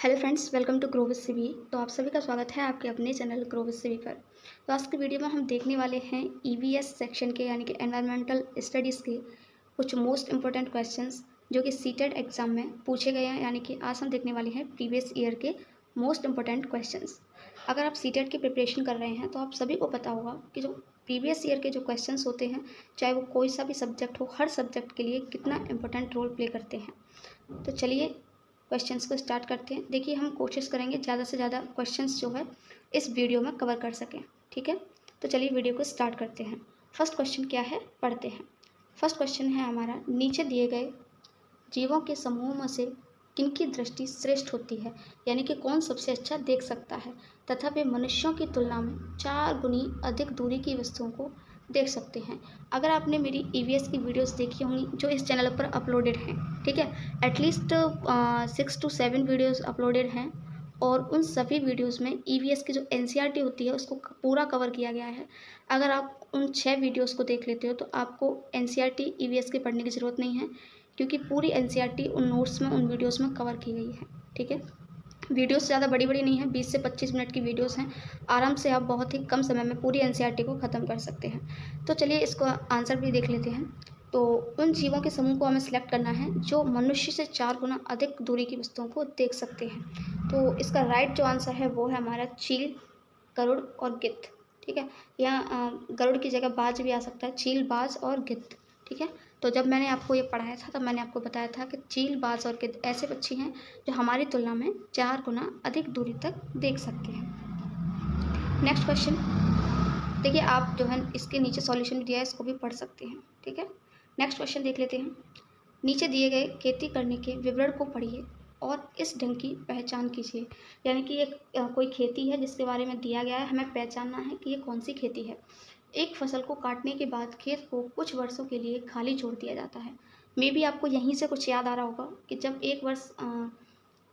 Hello friends, welcome to grow with CV. तो आप सभी का स्वागत है आपके अपने चैनल ग्रो विद सीवी पर। तो आज की वीडियो में हम देखने वाले हैं ईवीएस सेक्शन के यानी कि एनवायरमेंटल स्टडीज़ के कुछ मोस्ट इंपॉर्टेंट क्वेश्चंस जो कि सीटेट एग्जाम में पूछे गए हैं। यानी कि आज हम देखने वाले हैं प्रीवियस ईयर के मोस्ट इंपॉर्टेंट क्वेश्चंस। अगर आप सीटेट की प्रिपरेशन कर रहे हैं तो आप सभी को पता होगा कि जो प्रीवियस ईयर के जो क्वेश्चंस होते हैं, चाहे वो कोई सा भी सब्जेक्ट हो, हर सब्जेक्ट के लिए कितना इंपॉर्टेंट रोल प्ले करते हैं। तो चलिए क्वेश्चंस को स्टार्ट करते हैं। देखिए, हम कोशिश करेंगे ज़्यादा से ज़्यादा क्वेश्चंस जो है इस वीडियो में कवर कर सकें। ठीक है, तो चलिए वीडियो को स्टार्ट करते हैं। फर्स्ट क्वेश्चन क्या है, पढ़ते हैं। फर्स्ट क्वेश्चन है हमारा, नीचे दिए गए जीवों के समूह में से किनकी दृष्टि श्रेष्ठ होती है, यानी कि कौन सबसे अच्छा देख सकता है तथा वे मनुष्यों की तुलना में 4 गुनी अधिक दूरी की वस्तुओं को देख सकते हैं। अगर आपने मेरी ईवीएस की वीडियोस देखी होंगी जो इस चैनल पर अपलोडेड हैं, ठीक है, एटलीस्ट 6 to 7 वीडियोस अपलोडेड हैं और उन सभी वीडियोस में ईवीएस की जो एनसीईआरटी होती है उसको पूरा कवर किया गया है। अगर आप उन 6 वीडियोस को देख लेते हो तो आपको एनसीईआरटी ईवीएस की पढ़ने की ज़रूरत नहीं है, क्योंकि पूरी एनसीईआरटी उन नोट्स में, उन वीडियोस में कवर की गई है। ठीक है, वीडियोस ज़्यादा बड़ी बड़ी नहीं है, 20 से 25 मिनट की वीडियोस हैं। आराम से आप बहुत ही कम समय में पूरी एनसीईआरटी को ख़त्म कर सकते हैं। तो चलिए इसको आंसर भी देख लेते हैं। तो उन जीवों के समूह को हमें सिलेक्ट करना है जो मनुष्य से 4 गुना अधिक दूरी की वस्तुओं को देख सकते हैं। तो इसका राइट जो आंसर है वो है हमारा चील, गरुड़ और गिद्ध। ठीक है, यहाँ गरुड़ की जगह बाज भी आ सकता है, चील, बाज और गिद्ध। ठीक है, तो जब मैंने आपको ये पढ़ाया था तब मैंने आपको बताया था कि चील, बाज और गिद्ध ऐसे पक्षी हैं जो हमारी तुलना में 4 गुना अधिक दूरी तक देख सकते हैं। नेक्स्ट क्वेश्चन देखिए, आप जो है इसके नीचे सॉल्यूशन भी दिया है, इसको भी पढ़ सकते हैं। ठीक है, नेक्स्ट क्वेश्चन देख लेते हैं। नीचे दिए गए खेती करने के विवरण को पढ़िए और इस ढंग की पहचान कीजिए। यानी कि एक कोई खेती है जिसके बारे में दिया गया है, हमें पहचानना है कि ये कौन सी खेती है। एक फसल को काटने के बाद खेत को कुछ वर्षों के लिए खाली छोड़ दिया जाता है। मे बी आपको यहीं से कुछ याद आ रहा होगा कि जब एक वर्ष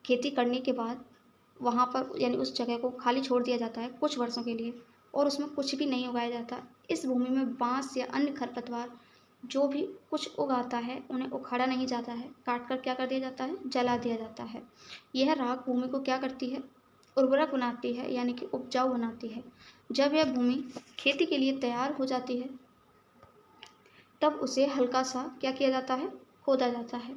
खेती करने के बाद वहाँ पर यानी उस जगह को खाली छोड़ दिया जाता है कुछ वर्षों के लिए और उसमें कुछ भी नहीं उगाया जाता। इस भूमि में बांस या अन्य खरपतवार जो भी कुछ उगाता है उन्हें उखाड़ा नहीं जाता है, काट कर क्या कर दिया जाता है, जला दिया जाता है। यह राख भूमि को क्या करती है, उर्वरक बनाती है, यानी कि उपजाऊ बनाती है। जब यह भूमि खेती के लिए तैयार हो जाती है तब उसे हल्का सा क्या किया जाता है, खोदा जाता है।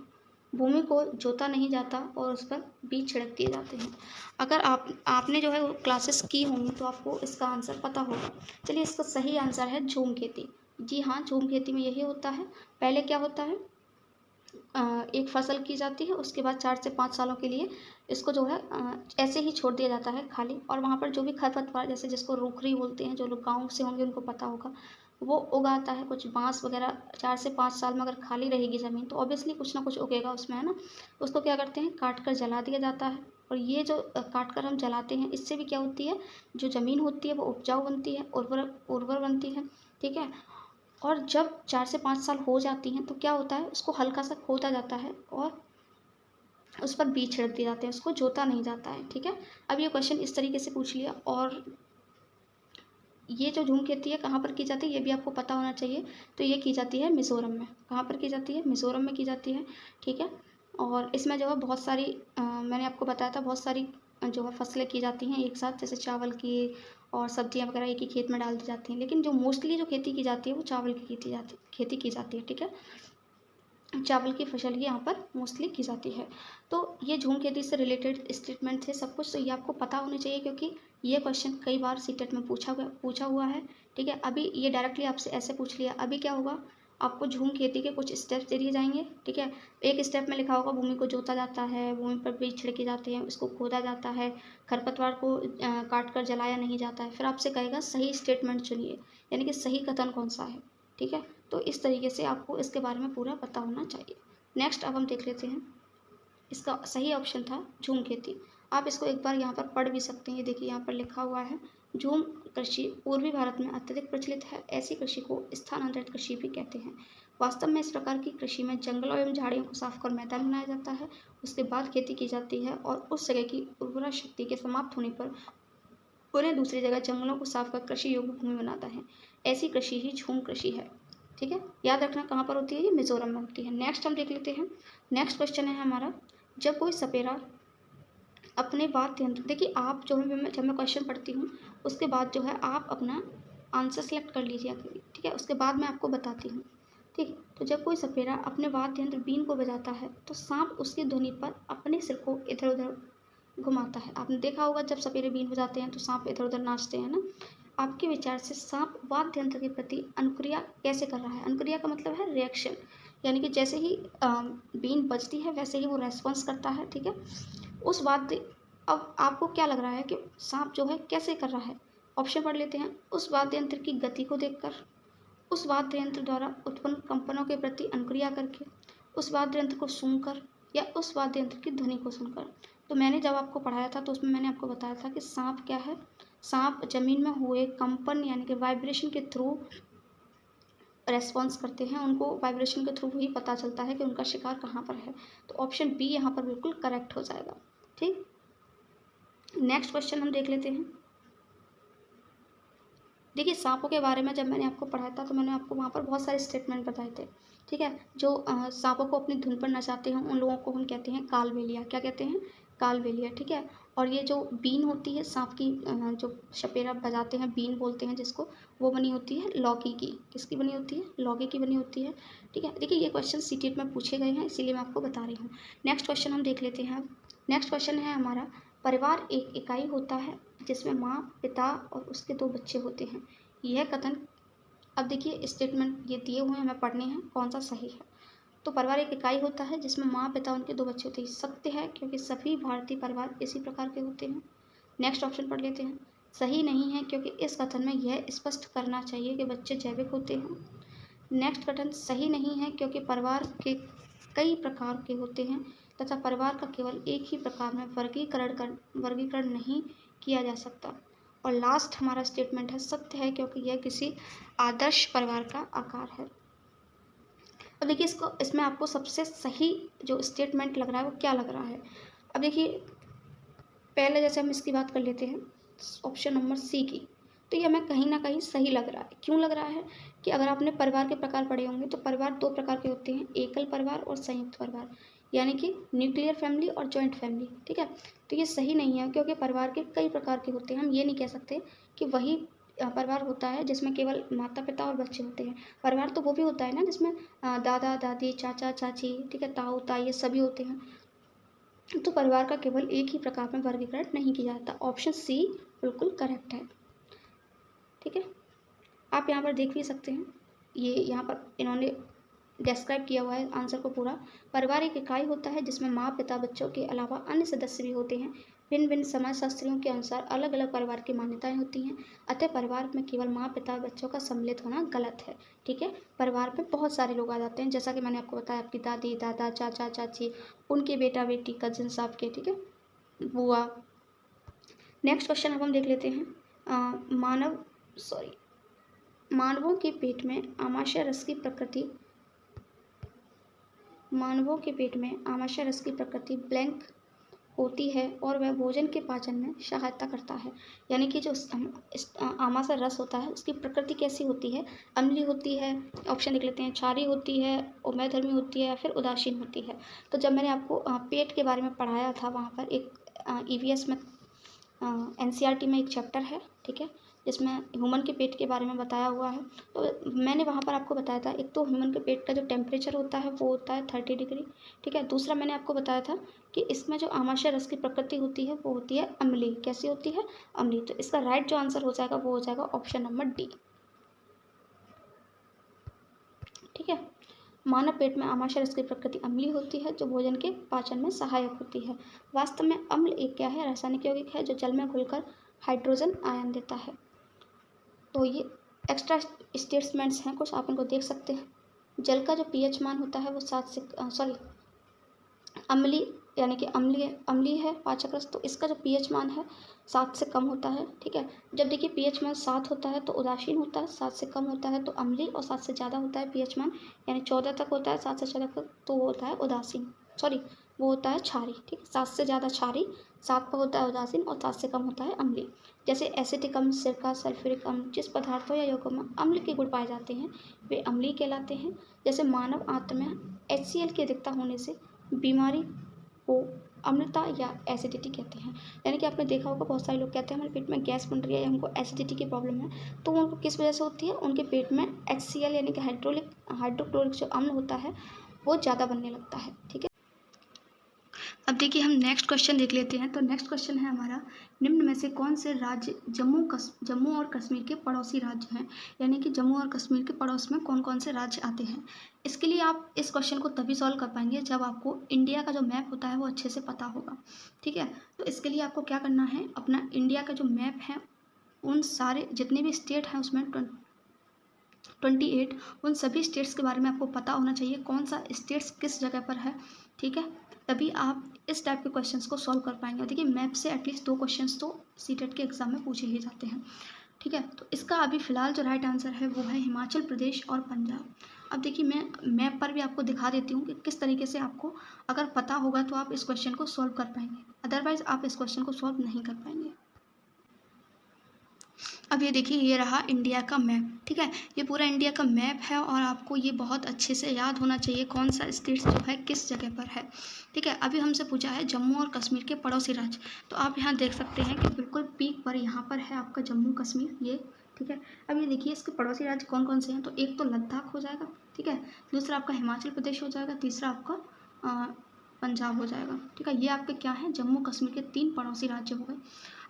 भूमि को जोता नहीं जाता और उस पर बीज छिड़क दिए जाते हैं। अगर आपने जो है वो क्लासेस की होंगी तो आपको इसका आंसर पता होगा। चलिए, इसका सही आंसर है झूम खेती। जी हाँ, झूम खेती में यही होता है। पहले क्या होता है, एक फसल की जाती है, उसके बाद 4 से 5 सालों के लिए इसको जो है ऐसे ही छोड़ दिया जाता है खाली, और वहाँ पर जो भी खरपतवार, जैसे जिसको रूखरी बोलते हैं, जो लोग गाँव से होंगे उनको पता होगा, वो उगाता है। कुछ बाँस वगैरह 4 से 5 साल में अगर खाली रहेगी ज़मीन तो ऑब्वियसली कुछ ना कुछ उगेगा उसमें, है ना। उसको क्या करते हैं, काट कर जला दिया जाता है। और ये जो काट कर हम जलाते हैं, इससे भी क्या होती है, जो ज़मीन होती है वो उपजाऊ बनती है, उर्वर बनती है। ठीक है, और जब 4 से 5 साल हो जाती हैं तो क्या होता है, उसको हल्का सा खोदा जाता है और उस पर बीज छिड़क दिए जाते हैं, उसको जोता नहीं जाता है। ठीक है, अब ये क्वेश्चन इस तरीके से पूछ लिया। और ये जो झूम खेती है कहाँ पर की जाती है ये भी आपको पता होना चाहिए। तो ये की जाती है मिज़ोरम में। कहाँ पर की जाती है, मिज़ोरम में की जाती है। ठीक है, और इसमें जो है बहुत सारी मैंने आपको बताया था, बहुत सारी जो है फसलें की जाती हैं एक साथ, जैसे चावल की और सब्जियां वगैरह एक ही खेत में डाल दी जाती हैं। लेकिन जो मोस्टली जो खेती की जाती है वो चावल की खेती की जाती है। ठीक है, चावल की फसल ही यहाँ पर मोस्टली की जाती है। तो ये झूम खेती से रिलेटेड स्टेटमेंट थे सब कुछ, तो ये आपको पता होने चाहिए क्योंकि ये क्वेश्चन कई बार सीटेट में पूछा हुआ है। ठीक है, अभी ये डायरेक्टली आपसे ऐसे पूछ लिया। अभी क्या होगा, आपको झूम खेती के कुछ स्टेप्स दे दिए जाएंगे। ठीक है, एक स्टेप में लिखा होगा भूमि को जोता जाता है, भूमि पर बीज छिड़के जाते हैं, उसको खोदा जाता है, खरपतवार को काट कर जलाया नहीं जाता है। फिर आपसे कहेगा सही स्टेटमेंट चुनिए, यानी कि सही कथन कौन सा है। ठीक है, तो इस तरीके से आपको इसके बारे में पूरा पता होना चाहिए। नेक्स्ट अब हम देख लेते हैं, इसका सही ऑप्शन था झूम खेती। आप इसको एक बार यहाँ पर पढ़ भी सकते हैं। ये देखिए यहाँ पर लिखा हुआ है, झूम कृषि पूर्वी भारत में अत्यधिक प्रचलित है। ऐसी कृषि को स्थानांतरित कृषि भी कहते हैं। वास्तव में इस प्रकार की कृषि में जंगलों एवं झाड़ियों को साफ कर मैदान बनाया जाता है, उसके बाद खेती की जाती है और उस जगह की उर्वरा शक्ति के समाप्त होने पर उन्हें दूसरी जगह जंगलों को साफ कर कृषि योग्य भूमि बनाता है। ऐसी कृषि ही झूम कृषि है। ठीक है, याद रखना कहाँ पर होती है, ये मिजोरम में होती है। नेक्स्ट हम देख लेते हैं। नेक्स्ट क्वेश्चन है हमारा, जब कोई सपेरा अपने वाद्य यंत्र, देखिए आप जो है जब मैं क्वेश्चन पढ़ती हूँ उसके बाद जो है आप अपना आंसर सेलेक्ट कर लीजिए, ठीक है, उसके बाद मैं आपको बताती हूँ। ठीक, तो जब कोई सपेरा अपने वाद्य यंत्र बीन को बजाता है तो सांप उसकी ध्वनि पर अपने सिर को इधर उधर घुमाता है। आपने देखा होगा जब सपेरे बीन बजाते हैं तो सांप इधर उधर नाचते हैं ना। आपके विचार से सांप वाद्य यंत्र के प्रति अनुक्रिया कैसे कर रहा है? अनुक्रिया का मतलब है रिएक्शन, यानी कि जैसे ही बीन बजती है वैसे ही वो रेस्पॉन्स करता है। ठीक है, उस वाद्य, अब आपको क्या लग रहा है कि सांप जो है कैसे कर रहा है? ऑप्शन पढ़ लेते हैं। उस वाद्य यंत्र की गति को देखकर, उस वाद्य यंत्र द्वारा उत्पन्न कंपनों के प्रति अनुक्रिया करके, उस वाद्य यंत्र को सुनकर, या उस वाद्य यंत्र की ध्वनि को सुनकर। तो मैंने जब आपको पढ़ाया था तो उसमें मैंने आपको बताया था कि सांप क्या है? सांप जमीन में हुए कंपन यानी कि वाइब्रेशन के थ्रू रेस्पॉन्स करते हैं, उनको वाइब्रेशन के थ्रू ही पता चलता है कि उनका शिकार कहाँ पर है। तो ऑप्शन बी यहाँ पर बिल्कुल करेक्ट हो जाएगा। ठीक, नेक्स्ट क्वेश्चन हम देख लेते हैं। देखिए सांपों के बारे में जब मैंने आपको पढ़ाया था तो मैंने आपको वहाँ पर बहुत सारे स्टेटमेंट बताए थे। ठीक है, जो सांपों को अपनी धुन पर नचाते हैं उन लोगों को हम कहते हैं कालबेलिया। क्या कहते हैं? कालबेलिया। ठीक है, और ये जो बीन होती है सांप की, जो सपेरा बजाते हैं, बीन बोलते हैं जिसको, वो बनी होती है लौकी की। किसकी बनी होती है? लौकी की बनी होती है। ठीक है, देखिए ये क्वेश्चन सीटेट में पूछे गए हैं इसीलिए मैं आपको बता रही हूँ। नेक्स्ट क्वेश्चन हम देख लेते हैं। नेक्स्ट क्वेश्चन है हमारा, परिवार एक इकाई होता है जिसमें माँ, पिता और उसके 2 बच्चे होते हैं। यह कथन, अब देखिए स्टेटमेंट ये दिए हुए हैं, हमें पढ़ने हैं कौन सा सही है। तो परिवार एक इकाई होता है जिसमें माँ, पिता, उनके 2 बच्चे होते हैं। सत्य है क्योंकि सभी भारतीय परिवार इसी प्रकार के होते हैं। नेक्स्ट ऑप्शन पढ़ लेते हैं। सही नहीं है क्योंकि इस कथन में यह स्पष्ट करना चाहिए कि बच्चे जैविक होते हैं। नेक्स्ट कथन सही नहीं है क्योंकि परिवार के कई प्रकार के होते हैं तथा परिवार का केवल एक ही प्रकार में वर्गीकरण नहीं किया जा सकता। और लास्ट हमारा स्टेटमेंट है सत्य है क्योंकि यह किसी आदर्श परिवार का आकार है। अब देखिए इसमें आपको सबसे सही जो स्टेटमेंट लग रहा है वो क्या लग रहा है? अब देखिए पहले जैसे हम इसकी बात कर लेते हैं, ऑप्शन नंबर सी की, तो ये हमें कहीं ना कहीं सही लग रहा है। क्यों लग रहा है? कि अगर आपने परिवार के प्रकार पढ़े होंगे तो परिवार 2 प्रकार के होते हैं, एकल परिवार और संयुक्त परिवार, यानी कि न्यूक्लियर फैमिली और जॉइंट फैमिली। ठीक है, तो ये सही नहीं है क्योंकि परिवार के कई प्रकार के होते हैं। हम ये नहीं कह सकते कि वही परिवार होता है जिसमें केवल माता पिता और बच्चे होते हैं। परिवार तो वो भी होता है ना जिसमें दादा दादी, चाचा चाची, ठीक है, ताऊ ताई, ये सभी होते हैं। तो परिवार का केवल एक ही प्रकार में वर्गीकरण नहीं किया जाता। ऑप्शन सी बिल्कुल करेक्ट है। ठीक है, आप यहाँ पर देख भी सकते हैं, ये यहाँ पर इन्होंने डिस्क्राइब किया हुआ है आंसर को पूरा। परिवार एक इकाई होता है जिसमें माँ, पिता, बच्चों के अलावा अन्य सदस्य भी होते हैं। भिन्न भिन्न समाजशास्त्रियों के अनुसार अलग अलग परिवार की मान्यताएं होती हैं, अतः परिवार में केवल माँ, पिता, बच्चों का सम्मिलित होना गलत है। ठीक है, परिवार में बहुत सारे लोग आ जाते हैं, जैसा कि मैंने आपको बताया, आपकी दादी, दादा, चाचा, चाची, उनके बेटा बेटी, कजिन्स आपके, ठीक है, बुआ। नेक्स्ट क्वेश्चन अब हम देख लेते हैं। मानवों के पेट में आमाशय रस की प्रकृति मानवों के पेट में आमाशय रस की प्रकृति ब्लैंक होती है और वह भोजन के पाचन में सहायता करता है। यानी कि जो आमाशय रस होता है उसकी प्रकृति कैसी होती है? अम्लीय होती है, ऑप्शन देख लेते हैं, क्षारीय होती है, उभयधर्मी होती है, या फिर उदासीन होती है। तो जब मैंने आपको पेट के बारे में पढ़ाया था वहाँ पर एक ईवीएस में, एनसीईआरटी में एक चैप्टर है, ठीक है, जिसमें ह्यूमन के पेट के बारे में बताया हुआ है। तो मैंने वहाँ पर आपको बताया था, एक तो ह्यूमन के पेट का जो टेम्परेचर होता है वो होता है 30 डिग्री। ठीक है, दूसरा मैंने आपको बताया था कि इसमें जो आमाशय रस की प्रकृति होती है वो होती है अम्लीय। कैसी होती है? अम्लीय। तो इसका राइट जो आंसर हो जाएगा वो हो जाएगा ऑप्शन नंबर डी। ठीक है, मानव पेट में आमाशय रस की प्रकृति अम्लीय होती है जो भोजन के पाचन में सहायक होती है। वास्तव में अम्ल एक क्या है? रासायनिक यौगिक है जो जल में घुलकर हाइड्रोजन आयन देता है। तो ये एक्स्ट्रा स्टेटमेंट्स हैं कुछ, आप इनको देख सकते हैं। जल का जो पीएच मान होता है वो 7 से अम्लीय, यानी कि अम्लीय है पाचक रस, तो इसका जो पीएच मान है 7 से कम होता है। ठीक है, जब देखिए पीएच मान 7 होता है तो उदासीन होता है, 7 से कम होता है तो अम्लीय, और 7 से ज़्यादा होता है पीएच मान, यानी 14 तक होता है, 7 से 14 तक, तो वो होता है उदासीन, वो होता है क्षारी। ठीक है, 7 से ज़्यादा क्षारी, 7 पर होता है उदासीन, और 7 से कम होता है अम्लीय। जैसे एसिटिक अम्ल, सिरका, सल्फ्यूरिक अम्ल, जिस पदार्थों या यौगों में अम्ल के गुण पाए जाते हैं वे अम्लीय कहलाते हैं। जैसे मानव आंत में HCl की अधिकता होने से बीमारी को अम्लता या एसिडिटी कहते हैं। यानी कि आपने देखा होगा बहुत सारे लोग कहते हैं हमारे पेट में गैस बन रही है या हमको एसिडिटी की प्रॉब्लम है, तो उनको किस वजह से होती है, उनके पेट में HCl यानी कि हाइड्रोक्लोरिक जो अम्ल होता है वो ज़्यादा बनने लगता है। ठीक है, अब देखिए हम नेक्स्ट क्वेश्चन देख लेते हैं। तो नेक्स्ट क्वेश्चन है हमारा, निम्न में से कौन से राज्य जम्मू और कश्मीर के पड़ोसी राज्य हैं, यानी कि जम्मू और कश्मीर के पड़ोस में कौन कौन से राज्य आते हैं। इसके लिए आप इस क्वेश्चन को तभी सॉल्व कर पाएंगे जब आपको इंडिया का जो मैप होता है वो अच्छे से पता होगा। ठीक है, तो इसके लिए आपको क्या करना है, अपना इंडिया का जो मैप है उन सारे जितने भी स्टेट हैं उसमें 28 उन सभी स्टेट्स के बारे में आपको पता होना चाहिए, कौन सा स्टेट्स किस जगह पर है। ठीक है, तभी आप इस टाइप के क्वेश्चंस को सॉल्व कर पाएंगे। देखिए मैप से एटलीस्ट 2 क्वेश्चंस तो सीटेट के एग्जाम में पूछे ही जाते हैं। ठीक है, तो इसका अभी फ़िलहाल जो राइट आंसर है वो है हिमाचल प्रदेश और पंजाब। अब देखिए मैं मैप पर भी आपको दिखा देती हूँ कि किस तरीके से आपको अगर पता होगा तो आप इस क्वेश्चन को सॉल्व कर पाएंगे, अदरवाइज़ आप इस क्वेश्चन को सॉल्व नहीं कर पाएंगे। अब ये देखिए ये रहा इंडिया का मैप। ठीक है, ये पूरा इंडिया का मैप है और आपको ये बहुत अच्छे से याद होना चाहिए कौन सा स्टेट्स जो है किस जगह पर है। ठीक है, अभी हमसे पूछा है जम्मू और कश्मीर के पड़ोसी राज्य, तो आप यहाँ देख सकते हैं कि बिल्कुल पीक पर यहाँ पर है आपका जम्मू कश्मीर ये। ठीक है, अब ये देखिए इसके पड़ोसी राज्य कौन कौन से हैं, तो एक तो लद्दाख हो जाएगा। ठीक है, दूसरा आपका हिमाचल प्रदेश हो जाएगा, तीसरा आपका पंजाब हो जाएगा। ठीक है, ये आपके क्या हैं, जम्मू कश्मीर के 3 पड़ोसी राज्य हो गए।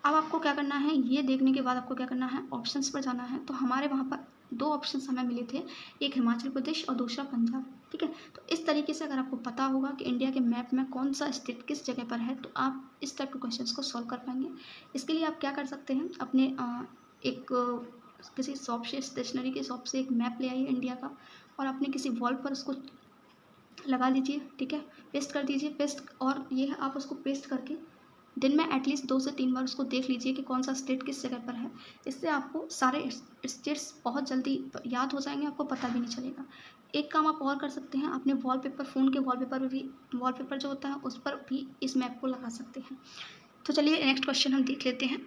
अब आपको क्या करना है, ये देखने के बाद आपको क्या करना है, ऑप्शंस पर जाना है। तो हमारे वहाँ पर 2 ऑप्शंस हमें मिले थे, एक हिमाचल प्रदेश और दूसरा पंजाब। ठीक है, तो इस तरीके से अगर आपको पता होगा कि इंडिया के मैप में कौन सा स्टेट किस जगह पर है तो आप इस टाइप के क्वेश्चंस को सॉल्व कर पाएंगे। इसके लिए आप क्या कर सकते हैं, अपने किसी शॉप से, स्टेशनरी के शॉप से एक मैप ले आइए इंडिया का और अपने किसी वॉल पर उसको लगा लीजिए। ठीक है, पेस्ट कर दीजिए, पेस्ट, और ये आप उसको पेस्ट करके दिन में एटलीस्ट 2 से 3 बार उसको देख लीजिए कि कौन सा स्टेट किस जगह पर है। इससे आपको सारे स्टेट्स बहुत जल्दी याद हो जाएंगे, आपको पता भी नहीं चलेगा। एक काम आप और कर सकते हैं, अपने वॉलपेपर, फ़ोन के वॉलपेपर भी, वॉलपेपर जो होता है उस पर भी इस मैप को लगा सकते हैं। तो चलिए नेक्स्ट क्वेश्चन हम देख लेते हैं।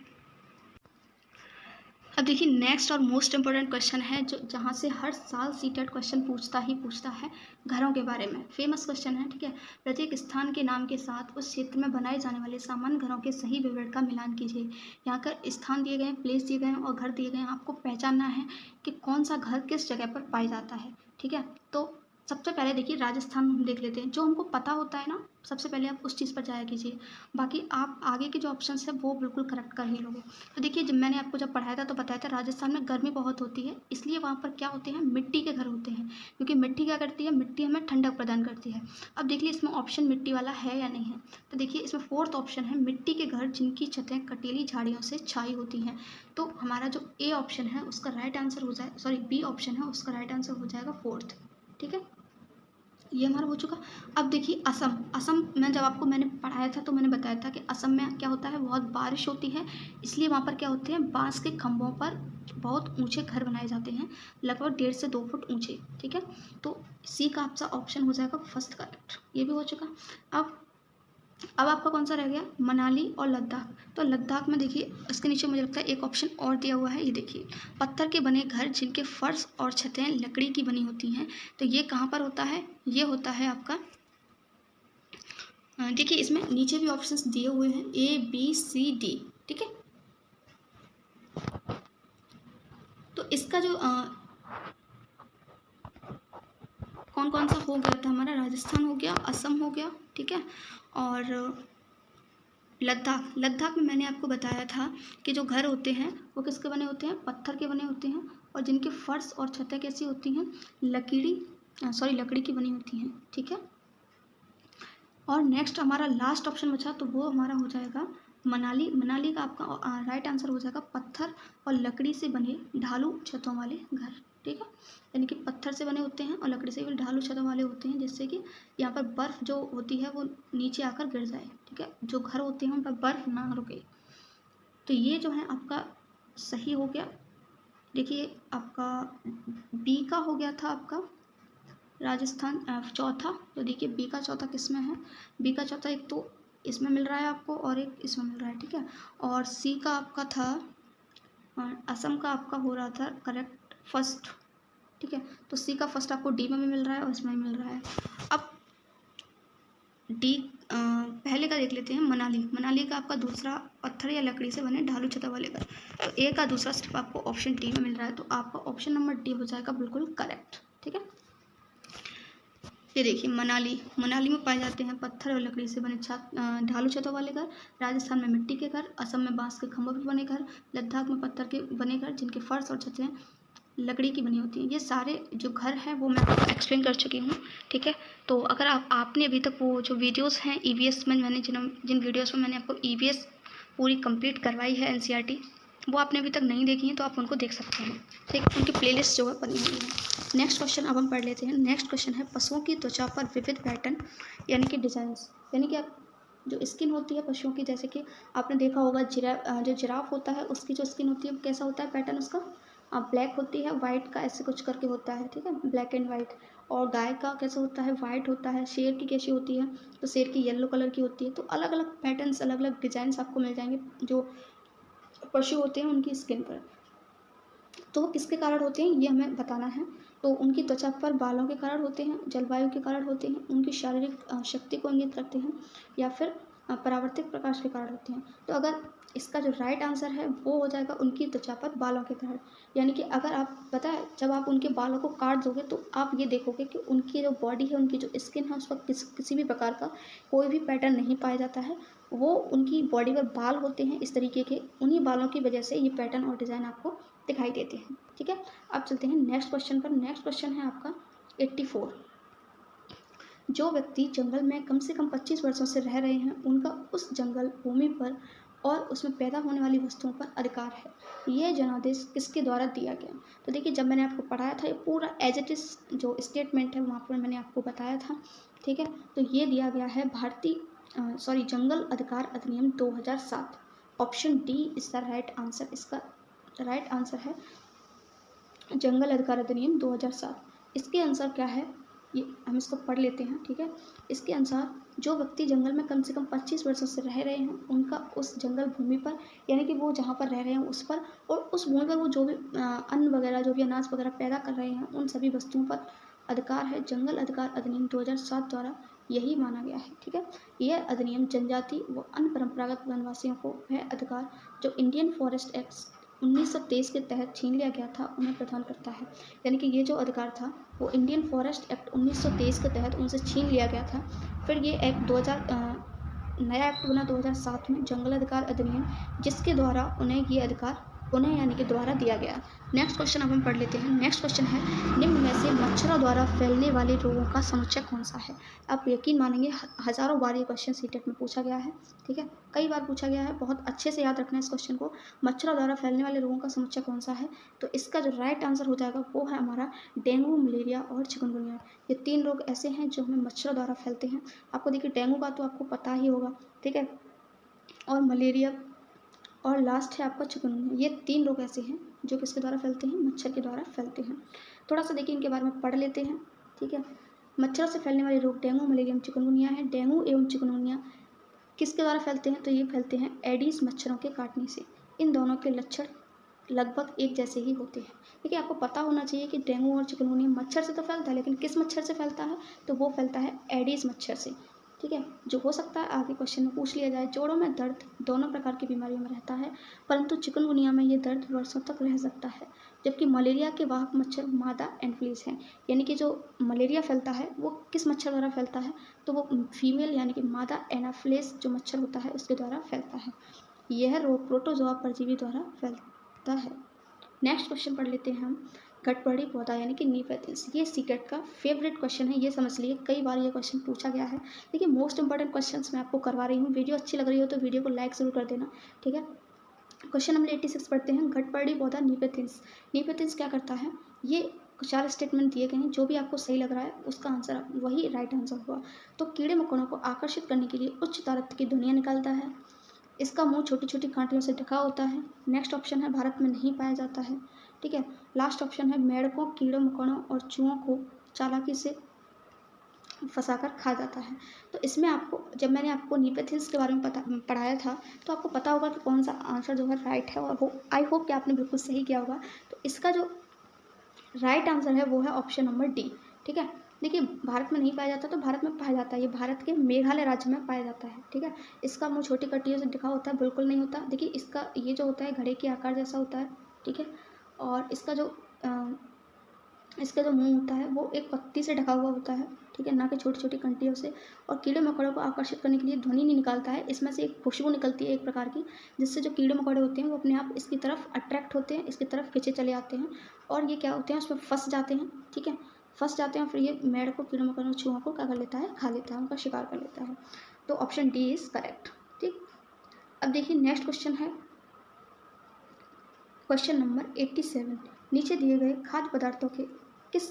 अब देखिए नेक्स्ट और मोस्ट इम्पोर्टेंट क्वेश्चन है जो जहाँ से हर साल सीटेट क्वेश्चन पूछता है, घरों के बारे में फेमस क्वेश्चन है। ठीक है, प्रत्येक स्थान के नाम के साथ उस क्षेत्र में बनाए जाने वाले सामान्य घरों के सही विवरण का मिलान कीजिए। यहाँ पर स्थान दिए गए हैं, प्लेस दिए गए हैं और घर दिए गए हैं, आपको पहचानना है कि कौन सा घर किस जगह पर पाया जाता है। ठीक है, तो सबसे पहले देखिए राजस्थान हम देख लेते हैं, जो हमको पता होता है ना सबसे पहले आप उस चीज़ पर जाया कीजिए, बाकी आप आगे के जो ऑप्शंस है वो बिल्कुल करेक्ट कर ही लोगे। तो देखिए जब मैंने आपको जब पढ़ाया था तो बताया था राजस्थान में गर्मी बहुत होती है, इसलिए वहाँ पर क्या होते हैं, मिट्टी के घर होते हैं, क्योंकि मिट्टी क्या करती है, मिट्टी हमें ठंडक प्रदान करती है। अब देखिए इसमें ऑप्शन मिट्टी वाला है या नहीं है, तो देखिए इसमें 4th ऑप्शन है, मिट्टी के घर जिनकी छतें कटीली झाड़ियों से छाई होती हैं। तो हमारा जो ए ऑप्शन है उसका राइट आंसर हो जाए, सॉरी बी ऑप्शन है उसका राइट आंसर हो जाएगा 4th। ठीक है, ये हमारा हो चुका। अब देखिए असम, असम में जब आपको मैंने पढ़ाया था तो मैंने बताया था कि असम में क्या होता है, बहुत बारिश होती है, इसलिए वहाँ पर क्या होते हैं, बांस के खंभों पर बहुत ऊंचे घर बनाए जाते हैं, लगभग 1.5 से 2 फुट ऊंचे। ठीक है, तो सी का आपका ऑप्शन हो जाएगा फर्स्ट करेक्ट, ये भी हो चुका। अब आपका कौन सा रह गया, मनाली और लद्दाख। तो लद्दाख में देखिए इसके नीचे मुझे लगता है एक ऑप्शन और दिया हुआ है, ये देखिए पत्थर के बने घर जिनके फर्श और छतें लकड़ी की बनी होती हैं, तो ये कहाँ पर होता है, ये होता है आपका, देखिए इसमें नीचे भी ऑप्शंस दिए हुए हैं ABCD। ठीक है, तो इसका जो कौन कौन सा हो गया था हमारा, राजस्थान हो गया, असम हो गया। ठीक है, और लद्दाख, लद्दाख में मैंने आपको बताया था कि जो घर होते हैं वो किसके बने होते हैं, पत्थर के बने होते हैं, और जिनके फर्श और छतें कैसी होती हैं, लकड़ी की बनी होती हैं। ठीक है, और नेक्स्ट हमारा लास्ट ऑप्शन बचा तो वो हमारा हो जाएगा मनाली। मनाली का आपका राइट आंसर हो जाएगा पत्थर और लकड़ी से बने ढालू छतों वाले घर। ठीक है, यानी कि पत्थर से बने होते हैं और लकड़ी से भी ढालू छतों वाले होते हैं, जिससे कि यहाँ पर बर्फ़ जो होती है वो नीचे आकर गिर जाए। ठीक है, जो घर होते हैं उन पर बर्फ़ ना रुके। तो ये जो है आपका सही हो गया। देखिए आपका बी का हो गया था आपका राजस्थान चौथा, तो देखिए बी का चौथा किस में है, बी का चौथा एक तो इसमें मिल रहा है आपको और एक इसमें मिल रहा है। ठीक है, और सी का आपका था असम का आपका हो रहा था करेक्ट फर्स्ट। ठीक है, तो सी का फर्स्ट आपको डी में भी मिल रहा है और इसमें भी मिल रहा है। अब डी पहले का देख लेते हैं, मनाली। मनाली का आपका दूसरा पत्थर या लकड़ी से बने ढालू छतों वाले घर। तो ए का दूसरा सिर्फ आपको ऑप्शन डी में मिल रहा है, तो आपका ऑप्शन नंबर डी हो जाएगा बिल्कुल करेक्ट। ठीक है, ये देखिए मनाली, मनाली में पाए जाते हैं पत्थर और लकड़ी से बने ढालू छतों वाले घर। राजस्थान में मिट्टी के घर, असम में बांस के खंभों पर बने घर, लद्दाख में पत्थर के बने घर जिनके फर्श और छतें लकड़ी की बनी होती हैं। ये सारे जो घर हैं वो मैं आपको एक्सप्लेन कर चुकी हूँ। ठीक है, तो अगर आपने अभी तक वो जो वीडियोस हैं ईवीएस में, मैंने जिन वीडियोस में मैंने आपको ईवीएस पूरी कंप्लीट करवाई है एनसीईआरटी, वो आपने अभी तक नहीं देखी है तो आप उनको देख सकते हैं। ठीक है, उनकी प्लेलिस्ट जो है बनी हुई है। नेक्स्ट क्वेश्चन अब हम पढ़ लेते हैं। नेक्स्ट क्वेश्चन है, पशुओं की त्वचा पर विविध पैटर्न यानी कि डिजाइंस, यानी कि आप जो स्किन होती है पशुओं की, जैसे कि आपने देखा होगा जो जिराफ होता है उसकी जो स्किन होती है कैसा होता है पैटर्न उसका, ब्लैक होती है, वाइट का ऐसे कुछ करके होता है। ठीक है, ब्लैक एंड वाइट। और गाय का कैसा होता है, वाइट होता है। शेर की कैसी होती है, तो शेर की येलो कलर की होती है। तो अलग अलग पैटर्न्स, अलग अलग डिजाइंस आपको मिल जाएंगे जो पशु होते हैं उनकी स्किन पर। तो वो किसके कारण होते हैं ये हमें बताना है। तो उनकी त्वचा पर बालों के कारण होते हैं, जलवायु के कारण होते हैं, उनकी शारीरिक शक्ति को इंगित करते हैं, या फिर परावर्तित प्रकाश के कारण होते हैं। तो अगर इसका जो राइट आंसर है वो हो जाएगा उनकी त्वचा पर बालों के कारण। यानी कि अगर आप पता है जब आप उनके बालों को काट दोगे तो आप ये देखोगे कि उनकी जो बॉडी है, उनकी जो स्किन है उस पर किसी भी प्रकार का कोई भी पैटर्न नहीं पाया जाता है। वो उनकी बॉडी पर बाल होते हैं इस तरीके के, उन्हीं बालों की वजह से ये पैटर्न और डिज़ाइन आपको दिखाई देते हैं। ठीक है, अब चलते हैं नेक्स्ट क्वेश्चन पर। नेक्स्ट क्वेश्चन है आपका 84। जो व्यक्ति जंगल में कम से कम 25 वर्षों से रह रहे हैं उनका उस जंगल भूमि पर और उसमें पैदा होने वाली वस्तुओं पर अधिकार है। यह जनादेश किसके द्वारा दिया गया। तो देखिए जब मैंने आपको पढ़ाया था ये पूरा एज इट इज जो स्टेटमेंट है वहाँ पर मैंने आपको बताया था। ठीक है, तो ये दिया गया है जंगल अधिकार अधिनियम 2007। Option D is the right answer. इसका राइट आंसर है जंगल अधिकार अधिनियम 2007। इसके अनुसार क्या है, ये हम इसको पढ़ लेते हैं। ठीक है, इसके अनुसार जो व्यक्ति जंगल में कम से कम 25 वर्षों से रह रहे हैं उनका उस जंगल भूमि पर, यानी कि वो जहाँ पर रह रहे हैं उस पर और उस भूमि पर वो जो भी अन्न वगैरह जो भी अनाज वगैरह पैदा कर रहे हैं उन सभी वस्तुओं पर अधिकार है। जंगल अधिकार अधिनियम 2007 द्वारा यही माना गया है। ठीक है, यह अधिनियम जनजाति व अन्य परंपरागत वनवासियों को वह अधिकार जो इंडियन फॉरेस्ट एक्ट 1923 के तहत छीन लिया गया था उन्हें प्रदान करता है। यानी कि ये जो अधिकार था वो इंडियन फॉरेस्ट एक्ट 1923 के तहत उनसे छीन लिया गया था। फिर ये एक्ट 2000 नया एक्ट बना 2007 में, जंगल अधिकार अधिनियम, जिसके द्वारा उन्हें ये अधिकार यानी कि द्वारा दिया गया। नेक्स्ट क्वेश्चन अब हम पढ़ लेते हैं। नेक्स्ट क्वेश्चन है, निम्न में से मच्छरों द्वारा फैलने वाले रोगों का समुच्चय कौन सा है। आप यकीन मानेंगे हज़ारों बार ये क्वेश्चन सीटेट में पूछा गया है। ठीक है, कई बार पूछा गया है, बहुत अच्छे से याद रखना है इस क्वेश्चन को। मच्छरों द्वारा फैलने वाले रोगों का समुच्चय कौन सा है, तो इसका जो राइट आंसर हो जाएगा वो है हमारा डेंगू, मलेरिया और चिकनगुनिया। ये 3 रोग ऐसे हैं जो हमें मच्छरों द्वारा फैलते हैं। आपको देखिए डेंगू का तो आपको पता ही होगा। ठीक है, और मलेरिया और लास्ट है आपका चिकनगुनिया। ये 3 रोग ऐसे हैं जो किसके द्वारा फैलते हैं, मच्छर के द्वारा फैलते हैं। थोड़ा सा देखिए इनके बारे में पढ़ लेते हैं। ठीक है, मच्छरों से फैलने वाले रोग डेंगू, मलेरिया, चिकनगुनिया है। डेंगू एवं चिकनगुनिया किसके द्वारा फैलते हैं, तो ये फैलते हैं एडीज मच्छरों के काटने से। इन दोनों के लक्षण लगभग एक जैसे ही होते हैं। देखिए आपको पता होना चाहिए कि डेंगू और चिकनगुनिया मच्छर से तो फैलता है, लेकिन किस मच्छर से फैलता है, तो वो फैलता है एडीज मच्छर से। ठीक है, जो हो सकता है आगे क्वेश्चन में पूछ लिया जाए। जोड़ों में दर्द दोनों प्रकार की बीमारियों में रहता है, परंतु चिकनगुनिया में ये दर्द वर्षों तक रह सकता है। जबकि मलेरिया के वाहक मच्छर मादा एनफ्लूएंजा हैं। यानी कि जो मलेरिया फैलता है वो किस मच्छर द्वारा फैलता है, तो वो फीमेल यानी कि मादा एनाफ्लेस जो मच्छर होता है उसके द्वारा फैलता है। यह रोग प्रोटोजोआ परजीवी द्वारा फैलता है। नेक्स्ट क्वेश्चन पढ़ लेते हैं हम। गटबड़ी पौधा यानी कि नीपेथिस, ये सीटेट का फेवरेट क्वेश्चन है, ये समझ लिए कई बार ये क्वेश्चन पूछा गया है। देखिए मोस्ट इंपॉर्टेंट क्वेश्चंस मैं आपको करवा रही हूँ। वीडियो अच्छी लग रही हो तो वीडियो को लाइक ज़रूर कर देना। ठीक है, क्वेश्चन नंबर 86 पढ़ते हैं। गटबड़ी पौधा नीपेथिस, नीपेथिस क्या करता है, ये 4 स्टेटमेंट दिए गए हैं, जो भी आपको सही लग रहा है उसका आंसर वही राइट आंसर होगा। तो कीड़े मकोड़ों को आकर्षित करने के लिए उच्च तारत्य की ध्वनियाँ निकालता है। इसका मुंह छोटी छोटी कांटियों से ढका होता है। नेक्स्ट ऑप्शन है भारत में नहीं पाया जाता है। ठीक है, लास्ट ऑप्शन है मेढकों, कीड़ों मकोड़ों और चूहों को चालाकी से फंसाकर खा जाता है। तो इसमें आपको जब मैंने आपको नीपेथिस के बारे में पढ़ाया था तो आपको पता होगा कि कौन सा आंसर जो है राइट है, और आई होप कि आपने बिल्कुल सही किया होगा। तो इसका जो राइट आंसर है वो है ऑप्शन नंबर डी। ठीक है, देखिए भारत में नहीं पाया जाता तो भारत में पाया जाता है, ये भारत के मेघालय राज्य में पाया जाता है, ठीक है। इसका मुँह छोटी कटियों से ढका होता है, बिल्कुल नहीं होता। देखिए इसका ये जो होता है घड़े के आकार जैसा होता है, ठीक है। और इसका जो मुंह होता है वो एक पत्ती से ढका हुआ होता है, ठीक है, ना कि छोटी छोटी कंटियों से। और कीड़े मकोड़ों को आकर्षित करने के लिए ध्वनि नहीं निकालता है, इसमें से एक खुशबू निकलती है एक प्रकार की, जिससे जो कीड़े मकोड़े होते हैं वो अपने आप इसकी तरफ अट्रैक्ट होते हैं, इसकी तरफ खींचे चले आते हैं और ये क्या होते हैं उसमें फंस जाते हैं, ठीक है। फंस जाते हैं, फिर ये मेढ़ को, कीड़े मकोड़ों, चूहों को क्या कर लेता है, खा लेता है, उनका शिकार कर लेता है। तो ऑप्शन डी इज करेक्ट, ठीक। अब देखिए नेक्स्ट क्वेश्चन है क्वेश्चन नंबर 87। नीचे दिए गए खाद्य पदार्थों के किस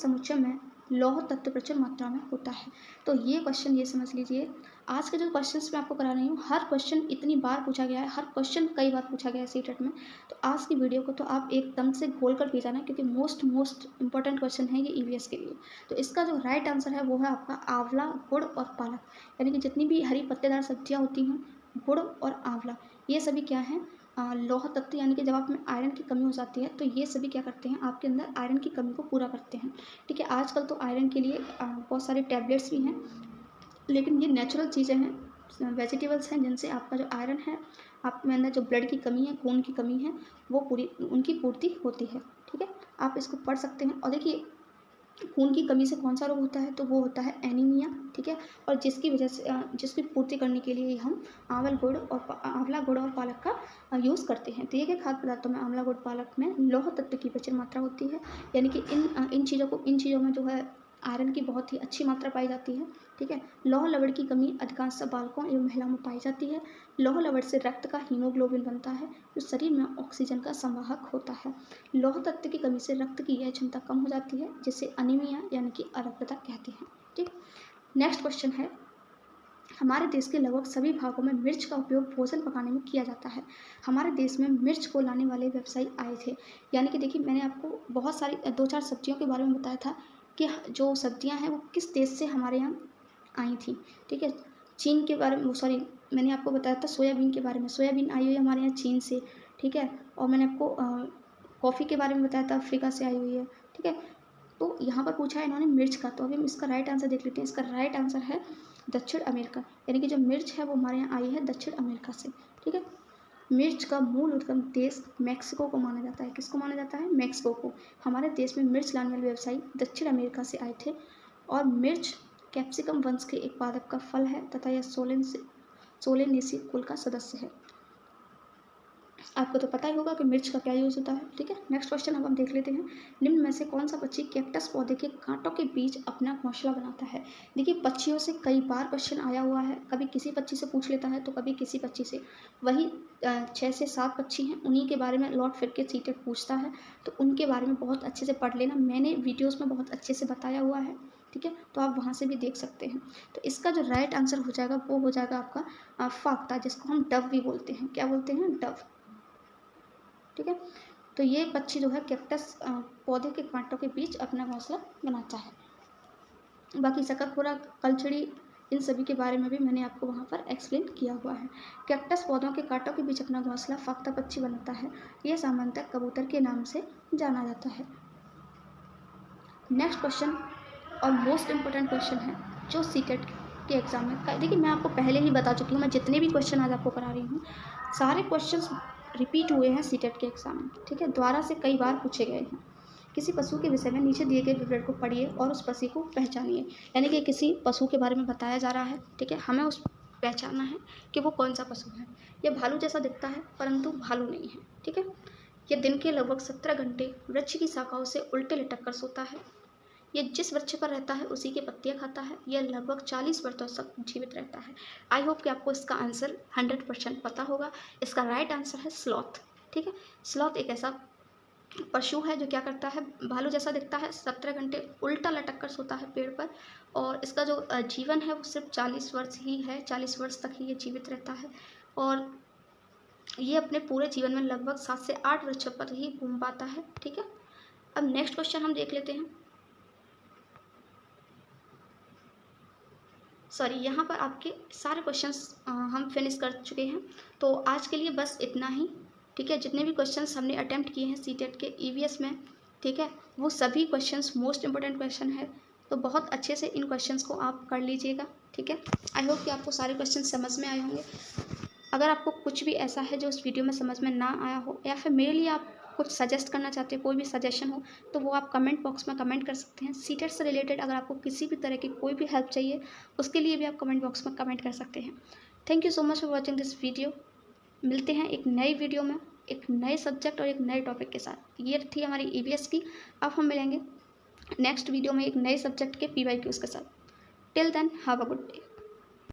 समुच्चय में लौह तत्व प्रचुर मात्रा में होता है। तो ये क्वेश्चन ये समझ लीजिए, आज के जो क्वेश्चंस मैं आपको करा रही हूँ हर क्वेश्चन इतनी बार पूछा गया है, हर क्वेश्चन कई बार पूछा गया है सीटेट में। तो आज की वीडियो को तो आप एकदम से खोल कर पी जाना, क्योंकि मोस्ट इंपॉर्टेंट क्वेश्चन है ये ईवीएस के लिए। तो इसका जो राइट आंसर है वो है आपका आंवला, गुड़ और पालक। यानी कि जितनी भी हरी पत्तेदार सब्जियाँ होती हैं, गुड़ और आंवला, ये सभी क्या हैं, लौह तत्व। यानी कि जब आप में आयरन की कमी हो जाती है तो ये सभी क्या करते हैं, आपके अंदर आयरन की कमी को पूरा करते हैं, ठीक है। आजकल तो आयरन के लिए बहुत सारे टैबलेट्स भी हैं, लेकिन ये नेचुरल चीज़ें हैं, वेजिटेबल्स हैं, जिनसे आपका जो आयरन है, आप में अंदर जो ब्लड की कमी है, खून की कमी है, वो उनकी पूर्ति होती है, ठीक है। आप इसको पढ़ सकते हैं। और देखिए खून की कमी से कौन सा रोग होता है, तो वो होता है एनीमिया, ठीक है। और जिसकी वजह से जिसकी पूर्ति करने के लिए हम आंवला गुड़ और पालक का यूज़ करते हैं। तो ये खाद्य पदार्थों में आंवला गुड़ पालक में लौह तत्व की प्रचुर मात्रा होती है। यानी कि इन चीज़ों में जो है आयरन की बहुत ही अच्छी मात्रा पाई जाती है, ठीक है। लौह लवण की कमी अधिकांशतः बालकों एवं महिलाओं में पाई जाती है। लौह लवण से रक्त का हीमोग्लोबिन बनता है, जो शरीर में ऑक्सीजन का संवाहक होता है। लौह तत्व की कमी से रक्त की यह क्षमता कम हो जाती है, जिसे अनीमिया यानी कि अरक्तता कहते हैं, ठीक। नेक्स्ट क्वेश्चन है, हमारे देश के लगभग सभी भागों में मिर्च का उपयोग भोजन पकाने में किया जाता है। हमारे देश में मिर्च को लाने वाले व्यवसायी आए थे। यानी कि देखिए मैंने आपको बहुत सारी 2-4 सब्जियों के बारे में बताया था कि जो सब्जियां हैं वो किस देश से हमारे यहाँ आई थी, ठीक है। चीन के बारे में, सॉरी, मैंने आपको बताया था सोयाबीन के बारे में। सोयाबीन आई हुई है हमारे यहाँ चीन से, ठीक है। और मैंने आपको कॉफ़ी के बारे में बताया था, अफ्रीका से आई हुई है, ठीक है। तो यहाँ पर पूछा है इन्होंने मिर्च का, तो अभी हम इसका राइट आंसर देख लेते हैं। इसका राइट आंसर है दक्षिण अमेरिका। यानी कि जो मिर्च है वो हमारे यहाँ आई है दक्षिण अमेरिका से, ठीक है। मिर्च का मूल उद्गम देश मैक्सिको को माना जाता है। किसको माना जाता है, मैक्सिको को। हमारे देश में मिर्च लाने वाले व्यवसायी दक्षिण अमेरिका से आए थे। और मिर्च कैप्सिकम वंश के एक पादप का फल है तथा यह सोलेनेसी कुल का सदस्य है। आपको तो पता ही होगा कि मिर्च का क्या यूज़ होता है, ठीक है। नेक्स्ट क्वेश्चन अब हम देख लेते हैं, निम्न में से कौन सा पक्षी कैक्टस पौधे के कांटों के बीच अपना घोंसला बनाता है। देखिए पक्षियों से कई बार क्वेश्चन आया हुआ है, कभी किसी पक्षी से पूछ लेता है तो कभी किसी पक्षी से। वही 6 से 7 पक्षी हैं, उन्हीं के बारे में लॉर्ड फिर के सीटेट पूछता है, तो उनके बारे में बहुत अच्छे से पढ़ लेना। मैंने वीडियोज़ में बहुत अच्छे से बताया हुआ है, ठीक है, तो आप वहाँ से भी देख सकते हैं। तो इसका जो राइट आंसर हो जाएगा वो हो जाएगा आपका फाख्ता, जिसको हम डव भी बोलते हैं। क्या बोलते हैं, डव, ठीक है। तो ये पक्षी जो है कैक्टस पौधे के कांटों के बीच अपना घोंसला बनाता है। बाकी शकरकंद, कलचड़ी, इन सभी के बारे में भी मैंने आपको वहाँ पर एक्सप्लेन किया हुआ है। कैक्टस पौधों के कांटों के बीच अपना घोंसला फाख्ता पक्षी बनाता है। यह सामान्यतः कबूतर के नाम से जाना जाता है। नेक्स्ट क्वेश्चन और मोस्ट इम्पोर्टेंट क्वेश्चन है जो सीटेट के एग्जाम में, देखिए मैं आपको पहले ही बता चुकी हूँ, मैं जितने भी क्वेश्चन आज आपको करा रही हूँ सारे क्वेश्चंस रिपीट हुए हैं सीटेट के एग्जाम में, ठीक है, द्वारा से कई बार पूछे गए हैं। किसी पशु के विषय में नीचे दिए गए विवरण को पढ़िए और उस पशु को पहचानिए। यानी कि किसी पशु के बारे में बताया जा रहा है, ठीक है, हमें उस पहचानना है कि वो कौन सा पशु है। यह भालू जैसा दिखता है परंतु भालू नहीं है, ठीक है। यह दिन के लगभग 17 घंटे वृक्ष की शाखाओं से उल्टे लटक कर सोता है। ये जिस वृक्ष पर रहता है उसी की पत्तियां खाता है। यह लगभग 40 वर्षों तक जीवित रहता है। आई होप कि आपको इसका आंसर 100% पता होगा। इसका राइट आंसर है स्लॉथ, ठीक है। स्लॉथ एक ऐसा पशु है जो क्या करता है, भालू जैसा दिखता है, 17 घंटे उल्टा लटक कर सोता है पेड़ पर, और इसका जो जीवन है वो सिर्फ 40 वर्ष ही है, 40 वर्ष तक ही ये जीवित रहता है। और ये अपने पूरे जीवन में लगभग 7 से 8 वृक्षों पर ही घूम पाता है, ठीक है। अब नेक्स्ट क्वेश्चन हम देख लेते हैं। सॉरी, यहाँ पर आपके सारे क्वेश्चंस हम फिनिश कर चुके हैं। तो आज के लिए बस इतना ही, ठीक है। जितने भी क्वेश्चंस हमने अटेम्प्ट किए हैं सीटेट के ईवीएस में, ठीक है, वो सभी क्वेश्चंस मोस्ट इंपॉर्टेंट क्वेश्चन है। तो बहुत अच्छे से इन क्वेश्चंस को आप कर लीजिएगा, ठीक है। आई होप कि आपको सारे क्वेश्चन समझ में आए होंगे। अगर आपको कुछ भी ऐसा है जो इस वीडियो में समझ में ना आया हो, या फिर मेरे लिए आप कुछ सजेस्ट करना चाहते हो, कोई भी सजेशन हो, तो वो आप कमेंट बॉक्स में कमेंट कर सकते हैं। सीटेट से रिलेटेड अगर आपको किसी भी तरह की कोई भी हेल्प चाहिए, उसके लिए भी आप कमेंट बॉक्स में कमेंट कर सकते हैं। Thank you so much for watching this video. मिलते हैं एक नई वीडियो में, एक नए सब्जेक्ट और एक नए टॉपिक के साथ। ये थी हमारी EVS की। अब हम मिलेंगे नेक्स्ट वीडियो में एक नए सब्जेक्ट के PYQs के साथ। Till then have a good day.